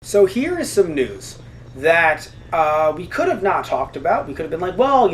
So here is some news that we could have not talked about. We could have been like, well,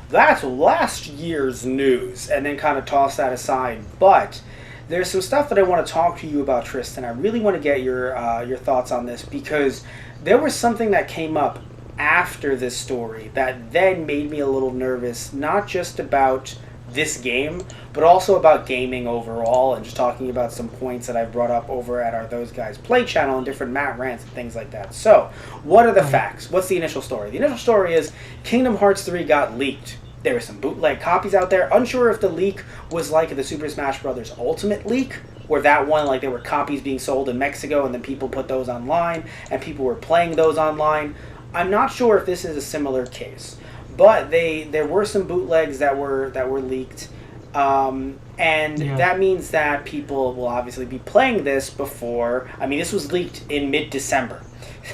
that's last year's news, and then kind of toss that aside. But there's some stuff that I want to talk to you about, Tristan. I really want to get your thoughts on this because there was something that came up after this story that then made me a little nervous, not just about this game, but also about gaming overall, and just talking about some points that I've brought up over at our Those Guys Play channel and different Matt rants and things like that. So, what are the facts? What's the initial story? The initial story is Kingdom Hearts 3 got leaked. There were some bootleg copies out there. Unsure if the leak was like the Super Smash Bros. Ultimate leak, where that one, like, there were copies being sold in Mexico and then people put those online and people were playing those online. I'm not sure if this is a similar case. But there were some bootlegs that were leaked, that means that people will obviously be playing this before. I mean, this was leaked in mid-December,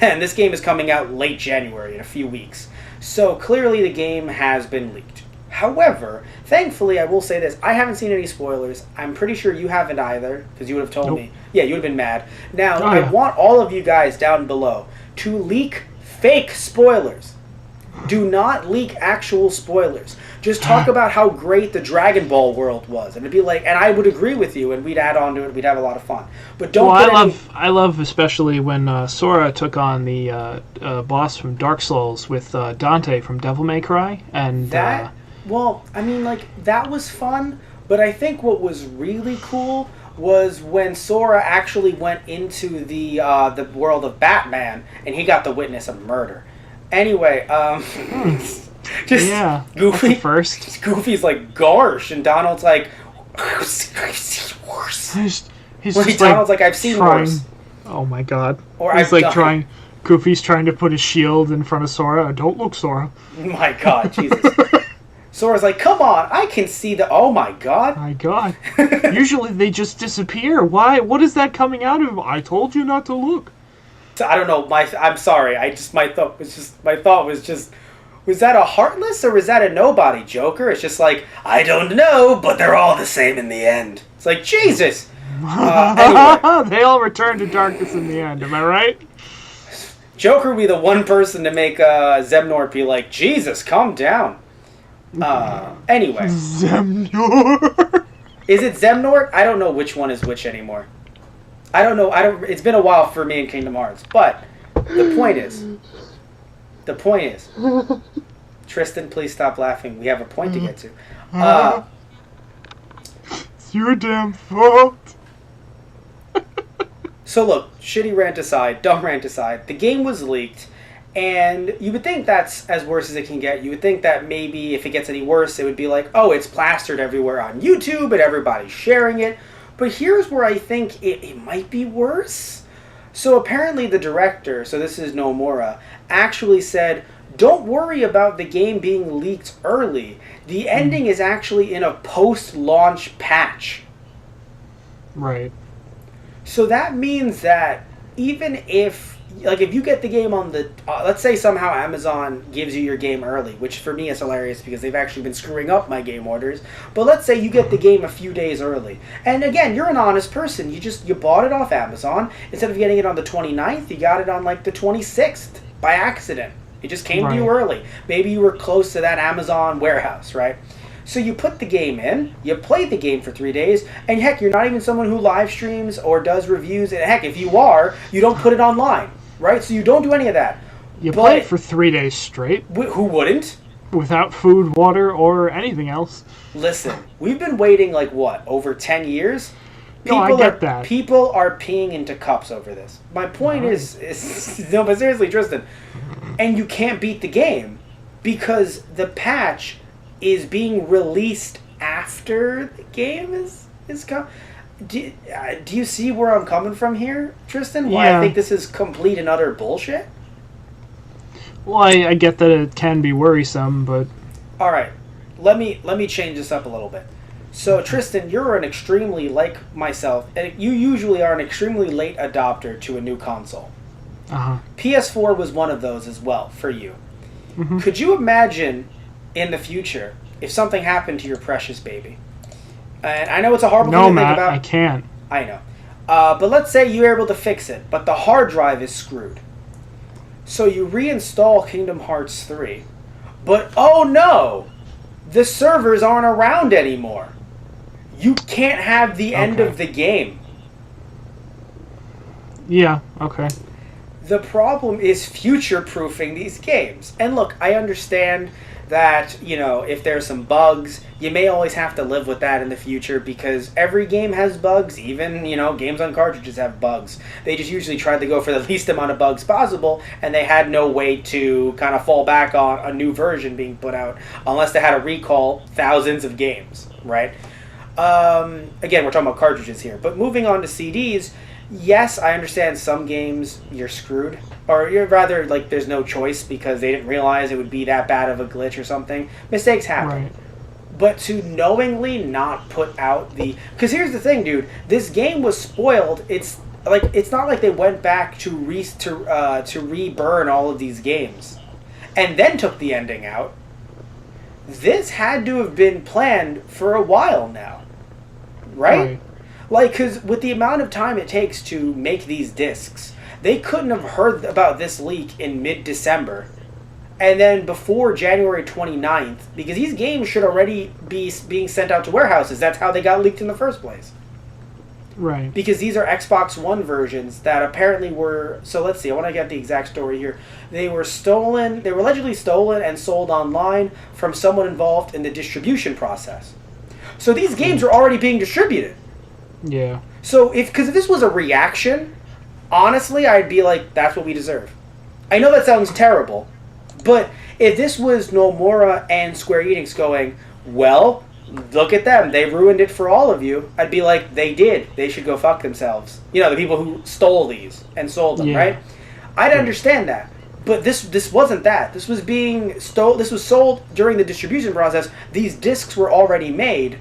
and this game is coming out late January in a few weeks. So clearly, the game has been leaked. However, thankfully, I will say this: I haven't seen any spoilers. I'm pretty sure you haven't either, because you would have told me. Yeah, you would have been mad. Now, I want all of you guys down below to leak fake spoilers. Do not leak actual spoilers. Just talk about how great the Dragon Ball world was, and it'd be like, and I would agree with you, and we'd add on to it. We'd have a lot of fun. But don't. Well, I love especially when Sora took on the boss from Dark Souls with Dante from Devil May Cry, and that. Well, I mean, like that was fun, but I think what was really cool was when Sora actually went into the world of Batman, and he got to witness a murder. Anyway, Goofy first. Goofy's like Garsh, and Donald's like, I've seen worse. Donald's like, I've seen worse. Oh my god! Or he's like trying. Goofy's trying to put his shield in front of Sora. Don't look, Sora. My god, Jesus. Sora's like, come on, I can see the. Oh my god. My god. Usually they just disappear. Why? What is that coming out of him? I told you not to look. I don't know. I'm sorry. My thought was just, was that a Heartless or was that a nobody Joker? It's just like, I don't know, but they're all the same in the end. It's like, Jesus. Anyway. They all return to darkness in the end. Am I right? Joker would be the one person to make Zemnort be like, Jesus, calm down. Anyway. Zemnort. Is it Zemnort? I don't know which one is which anymore. I don't know. It's been a while for me in Kingdom Hearts, but the point is, Tristan, please stop laughing. We have a point to get to. It's your damn fault. So look, shitty rant aside, dumb rant aside, the game was leaked, and you would think that's as worse as it can get. You would think that maybe if it gets any worse, it would be like, oh, it's plastered everywhere on YouTube and everybody's sharing it. But here's where I think it might be worse. So apparently the director, so this is Nomura, actually said, don't worry about the game being leaked early. The ending is actually in a post-launch patch. Right. So that means that even if you get the game on the, let's say somehow Amazon gives you your game early, which for me is hilarious because they've actually been screwing up my game orders, but let's say you get the game a few days early. And again, you're an honest person. You bought it off Amazon. Instead of getting it on the 29th, you got it on like the 26th by accident. It just came to you early. Maybe you were close to that Amazon warehouse, right? So you put the game in, you play the game for 3 days, and heck, you're not even someone who live streams or does reviews, and heck, if you are, you don't put it online. Right? So you don't do any of that. You play it for 3 days straight. Who wouldn't? Without food, water, or anything else. Listen, we've been waiting like what, over 10 years? I get that. People are peeing into cups over this. My point is no, but seriously, Tristan, and you can't beat the game because the patch is being released after the game is come. Do you see where I'm coming from here, Tristan? Why I think this is complete and utter bullshit? Well, I get that it can be worrisome, but... All right, let me change this up a little bit. So, Tristan, you're an extremely, like myself, and you usually are an extremely late adopter to a new console. Uh-huh. PS4 was one of those as well, for you. Mm-hmm. Could you imagine, in the future, if something happened to your precious baby? And I know it's a horrible thing to think about. I can't. I know. But let's say you're able to fix it, but the hard drive is screwed. So you reinstall Kingdom Hearts 3, but oh no! The servers aren't around anymore. You can't have the end of the game. Yeah, okay. The problem is future-proofing these games. And look, I understand that, if there's some bugs, you may always have to live with that in the future because every game has bugs. Even, games on cartridges have bugs. They just usually try to go for the least amount of bugs possible, and they had no way to kind of fall back on a new version being put out unless they had to recall thousands of games, right? Again, we're talking about cartridges here. But moving on to CDs, yes, I understand some games you're screwed. Or you're rather, there's no choice because they didn't realize it would be that bad of a glitch or something. Mistakes happen. Right. But to knowingly not put out the... Because here's the thing, dude. This game was spoiled. It's not like they went back to reburn all of these games and then took the ending out. This had to have been planned for a while now. Right? Because with the amount of time it takes to make these discs, they couldn't have heard about this leak in mid-December and then before January 29th, because these games should already be being sent out to warehouses. That's how they got leaked in the first place. Right. Because these are Xbox One versions that apparently were... So let's see, I want to get the exact story here. They were allegedly stolen and sold online from someone involved in the distribution process. So these games are already being distributed. Yeah. So because if this was a reaction, honestly, I'd be like, that's what we deserve. I know that sounds terrible, but if this was Nomura and Square Enix going, well, look at them, they ruined it for all of you, I'd be like, they did. They should go fuck themselves. The people who stole these and sold them, right? I'd understand that. But this wasn't that. This was This was sold during the distribution process. These discs were already made.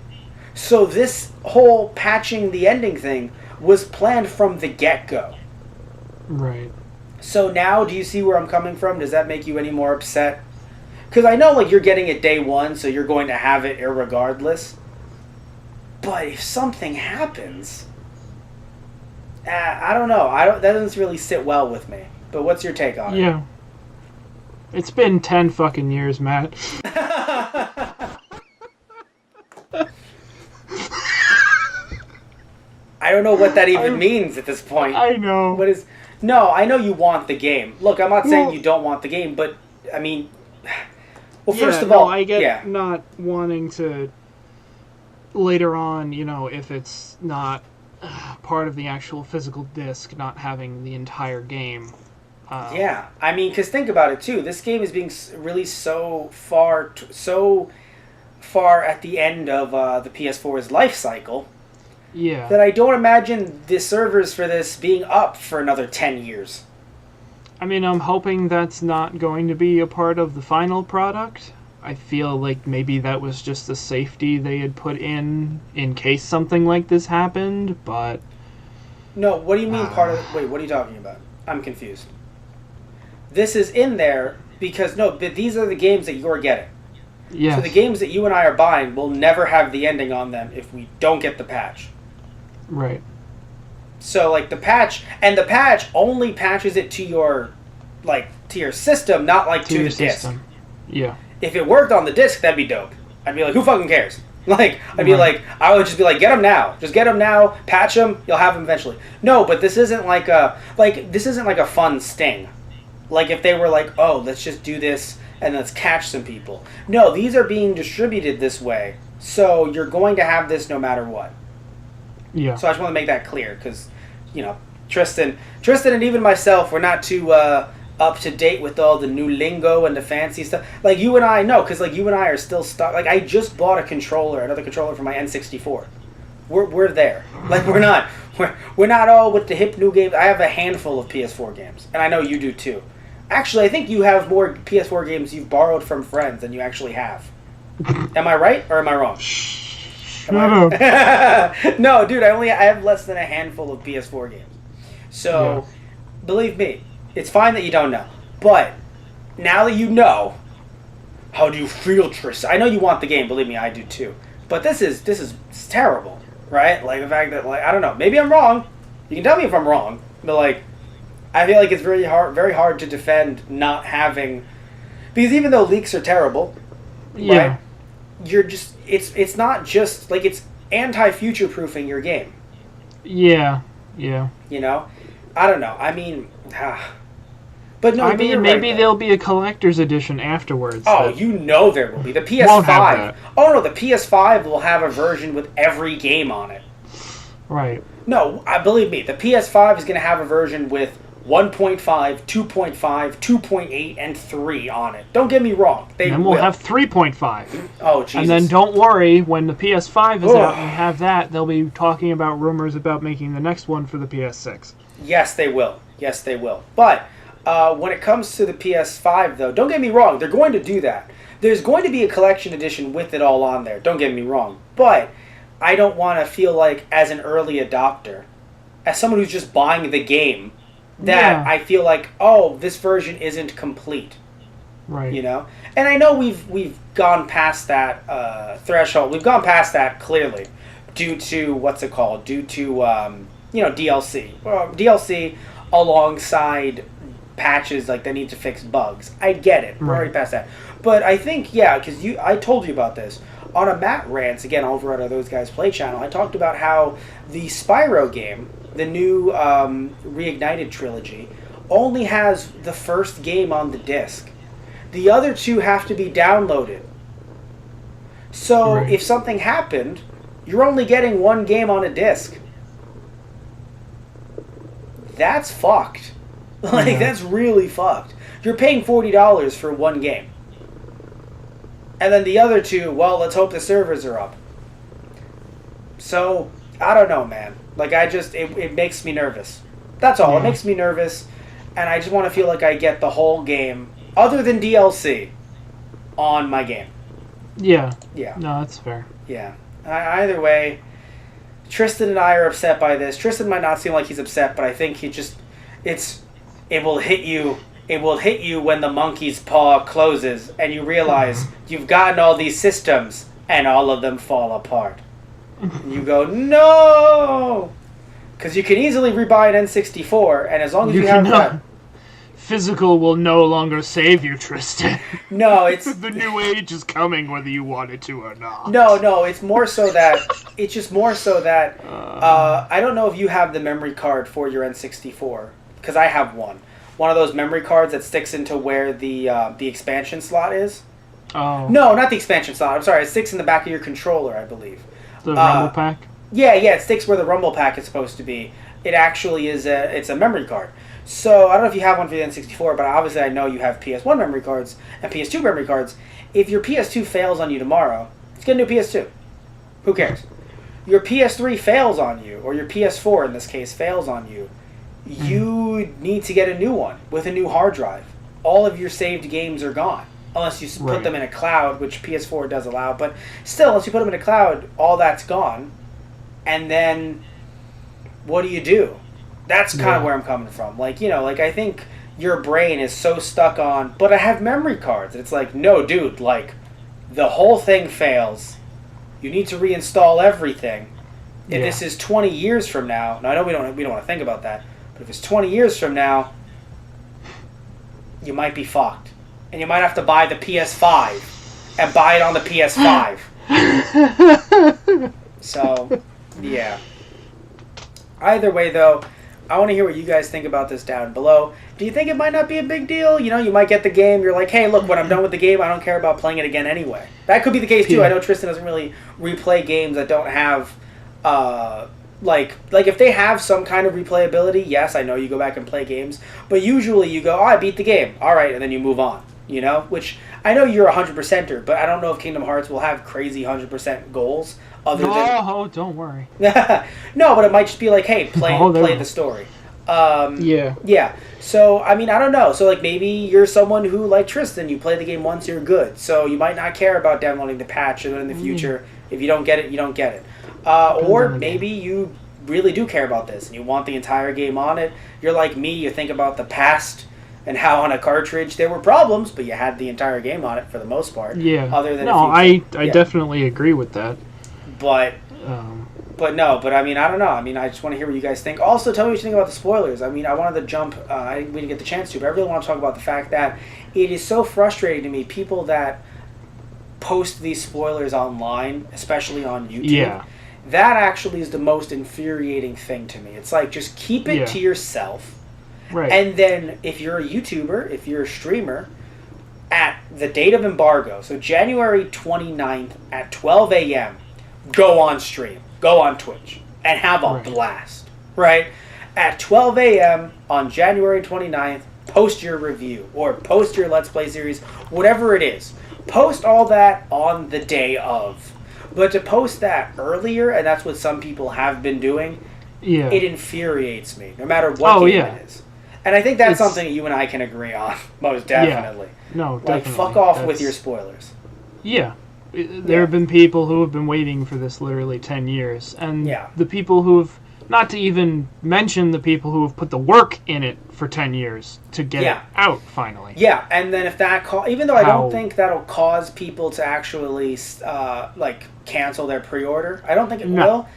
So this whole patching the ending thing was planned from the get-go. Right. So now, do you see where I'm coming from? Does that make you any more upset? Because I know, you're getting it day one, so you're going to have it irregardless. But if something happens... I don't know. That doesn't really sit well with me. But what's your take on it? Yeah. It's been 10 fucking years, Matt. I don't know what that even means at this point. I know. No, I know you want the game. Look, I'm not saying you don't want the game, but, I mean... Well, first of all... I get not wanting to... Later on, if it's not part of the actual physical disc, not having the entire game. Yeah, I mean, because think about it, too. This game is being released so far at the end of the PS4's life cycle... Yeah. That I don't imagine the servers for this being up for another 10 years. I mean, I'm hoping that's not going to be a part of the final product. I feel like maybe that was just a safety they had put in case something like this happened, but... No, what do you mean part of... Wait, what are you talking about? I'm confused. This is in there because... No, but these are the games that you're getting. Yes. So the games that you and I are buying will never have the ending on them if we don't get the patch. Right. So, the patch only patches it to your system, not, to the disc. Yeah. If it worked on the disc, that'd be dope. I'd be like, who fucking cares? I would just be like, get them now. Just get them now, patch them, you'll have them eventually. No, but this isn't like a fun sting. If they were like, oh, let's just do this and let's catch some people. No, these are being distributed this way, so you're going to have this no matter what. Yeah. So I just want to make that clear, because, Tristan and even myself, we're not too up to date with all the new lingo and the fancy stuff. You and I know, because you and I are still stuck. I just bought another controller for my N64. We're there. We're not all with the hip new games. I have a handful of PS4 games, and I know you do too. Actually, I think you have more PS4 games you've borrowed from friends than you actually have. Am I right or am I wrong? Shut up. No, dude, I have less than a handful of PS4 games. So, Believe me, it's fine that you don't know. But, now that you know, how do you feel, Tristan? I know you want the game, believe me, I do too. But this is terrible, right? The fact that, I don't know, maybe I'm wrong. You can tell me if I'm wrong, but like, I feel like it's very hard to defend not having, because even though leaks are terrible, Yeah. right? You're just it's not just like it's anti-future proofing your game. Yeah. Yeah. You know, I don't know. I mean, but no. I but mean, you're maybe right, there'll be a collector's edition afterwards. oh, that you know there will be the won't have PS5. that. Oh no, the PS5 will have a version with every game on it. Right. No, believe me, the PS5 is going to have a version with 1.5, 2.5, 2.8, and 3 on it. Don't get me wrong. They And then we'll have 3.5. Oh, Jesus. And then don't worry, when the PS5 is Ugh. out and we have that, they'll be talking about rumors about making the next one for the PS6. Yes, they will. Yes, they will. But when it comes to the PS5, though, don't get me wrong. They're going to do that. There's going to be a collection edition with it all on there. Don't get me wrong. But I don't want to feel like, as an early adopter, as someone who's just buying the game, that Yeah. I feel like, oh, this version isn't complete. Right. You know, and I know we've gone past that threshold. We've gone past that clearly, due to Due to DLC. DLC alongside patches like they need to fix bugs. I get it. We're Right. already past that. But I think because I told you about this on a Matt Rants again over at Those Guys Play channel. I talked about how the Spyro game, the new Reignited trilogy, only has the first game on the disc. The other two have to be downloaded. So Right. if something happened, you're only getting one game on a disc. That's fucked. Like, Yeah. that's really fucked. You're paying $40 for one game. And then the other two, well, let's hope the servers are up. So, I don't know, man. Like, it makes me nervous. That's all. Yeah. It makes me nervous. And I just want to feel like I get the whole game, other than DLC, on my game. Yeah. Yeah. No, that's fair. Yeah. Either way, Tristan and I are upset by this. Tristan might not seem like he's upset, but I think it will hit you. It will hit you when the monkey's paw closes and you realize you've gotten all these systems and all of them fall apart. And you go, no! Because you can easily rebuy an N64, and as long as you have that... Physical will no longer save you, Tristan. No, it's... The new age is coming whether you want it to or not. No, it's more so that... It's just more so that... I don't know if you have the memory card for your N64, because I have one. One of those memory cards that sticks into where the expansion slot is. Oh. No, not the expansion slot. I'm sorry. It sticks in the back of your controller, I believe. The Rumble Pack? Yeah, it sticks where the Rumble Pack is supposed to be. It actually is it's a memory card. So, I don't know if you have one for the N64, but obviously I know you have PS1 memory cards and PS2 memory cards. If your PS2 fails on you tomorrow, let's get a new PS2. Who cares? Your PS3 fails on you, or your PS4 in this case fails on you, you need to get a new one with a new hard drive. All of your saved games are gone. Unless you put them in a cloud, which PS4 does allow. But still, unless you put them in a cloud, all that's gone. And then, what do? That's kind of where I'm coming from. Like, I think your brain is so stuck on, but I have memory cards. And it's like, no, dude, like, the whole thing fails. You need to reinstall everything. If this is 20 years from now, I know we don't want to think about that, but if it's 20 years from now, you might be fucked. And you might have to buy the PS5 and buy it on the PS5. So, yeah. Either way, though, I want to hear what you guys think about this down below. Do you think it might not be a big deal? You might get the game. You're like, hey, look, when I'm done with the game, I don't care about playing it again anyway. That could be the case, too. I know Tristan doesn't really replay games that don't have, like if they have some kind of replayability, yes, I know you go back and play games. But usually you go, I beat the game. All right, and then you move on. Which I know you're a 100%er, but I don't know if Kingdom Hearts will have crazy 100% goals. Don't worry. No, but it might just be like, hey, play the story. Yeah. So, I mean, I don't know. So, like, maybe you're someone who, like Tristan, you play the game once, you're good. So, you might not care about downloading the patch, and then in the future, if you don't get it, you don't get it. Or maybe you really do care about this, and you want the entire game on it. You're like me, you think about the past and how on a cartridge there were problems, but you had the entire game on it for the most part. Yeah. Other than I definitely agree with that. But But no, but I mean, I don't know. I mean, I just want to hear what you guys think. Also, tell me what you think about the spoilers. I mean, I wanted to jump. We didn't get the chance to, but I really want to talk about the fact that it is so frustrating to me. People that post these spoilers online, especially on YouTube. Yeah. That actually is the most infuriating thing to me. It's like, just keep it Yeah. to yourself. Right. And then if you're a YouTuber, if you're a streamer, at the date of embargo, so January 29th at 12 a.m., go on stream, go on Twitch, and have a Right. blast, right? At 12 a.m. on January 29th, post your review or post your Let's Play series, whatever it is. Post all that on the day of. But to post that earlier, and that's what some people have been doing, Yeah. it infuriates me, no matter what game yeah. it is. And I think that's It's- something that you and I can agree on, most definitely. No, Like, definitely. fuck off with That's- your spoilers. Yeah. There have been people who have been waiting for this literally 10 years. And Yeah. the people who have, not to even mention the people who have put the work in it for 10 years to get Yeah. it out finally. Yeah, and then if that even though I How- don't think that'll cause people to actually like cancel their pre-order, I don't think it No. will,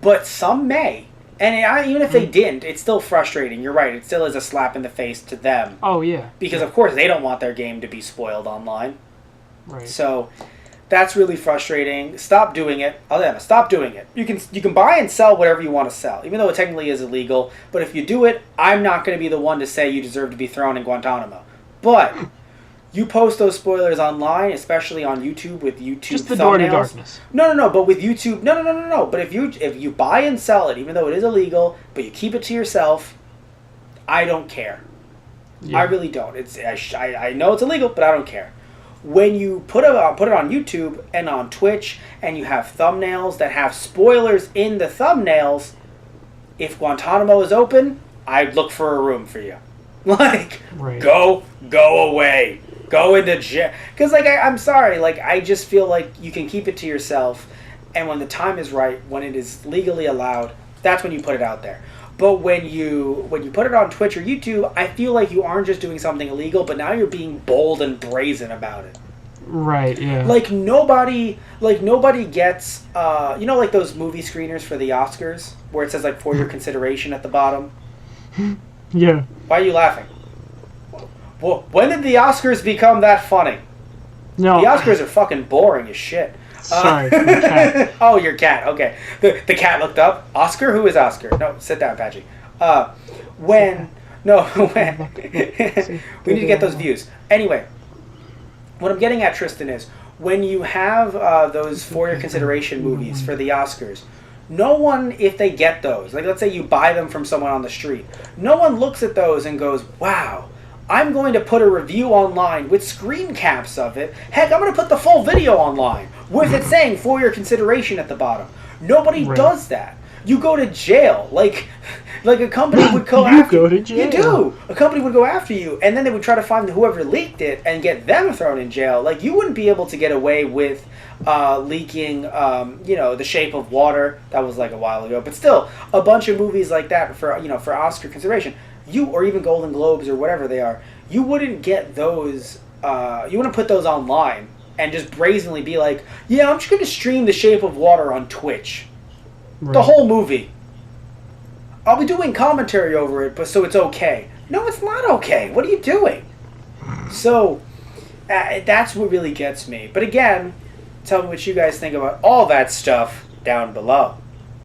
but some may. And even if they didn't, it's still frustrating. You're right; it still is a slap in the face to them Oh, yeah. because, of course, they don't want their game to be spoiled online. Right. So that's really frustrating. Stop doing it. Stop doing it. You can buy and sell whatever you want to sell, even though it technically is illegal. But if you do it, I'm not going to be the one to say you deserve to be thrown in Guantanamo. But you post those spoilers online, especially on YouTube with YouTube Just the thumbnails. door to darkness. No. But with YouTube, no. But if you buy and sell it, even though it is illegal, but you keep it to yourself, I don't care. Yeah. I really don't. I know it's illegal, but I don't care. When you put it on YouTube and on Twitch, and you have thumbnails that have spoilers in the thumbnails, if Guantanamo is open, I'd look for a room for you. Like, Right. go away. Go into jail. Because, like, I'm sorry. Like, I just feel like you can keep it to yourself, and when the time is right, when it is legally allowed, that's when you put it out there. But when you put it on Twitch or YouTube, I feel like you aren't just doing something illegal, but now you're being bold and brazen about it. Right, yeah. Like nobody gets like those movie screeners for the Oscars where it says like for your consideration at the bottom. Yeah. Why are you laughing? Well, when did the Oscars become that funny? No. The Oscars are fucking boring as shit. Sorry, my cat. Oh, your cat. Okay. The cat looked up. Oscar? Who is Oscar? No, sit down, Patchy. When we need to get those views. Anyway, what I'm getting at, Tristan, is when you have those for your consideration movies for the Oscars, no one, if they get those, like let's say you buy them from someone on the street, no one looks at those and goes, wow, I'm going to put a review online with screen caps of it. Heck, I'm going to put the full video online with it saying for your consideration at the bottom. Nobody Right. does that. You go to jail. Like a company would go You after go to jail. You do. A company would go after you, and then they would try to find whoever leaked it and get them thrown in jail. Like, you wouldn't be able to get away with leaking, The Shape of Water. That was like a while ago, but still, a bunch of movies like that for Oscar consideration. Or even Golden Globes or whatever they are. You wouldn't get those. You wouldn't put those online and just brazenly be like, "Yeah, I'm just going to stream The Shape of Water on Twitch." Right. The whole movie. I'll be doing commentary over it, but so it's okay. No, it's not okay. What are you doing? So, that's what really gets me. But again, tell me what you guys think about all that stuff down below.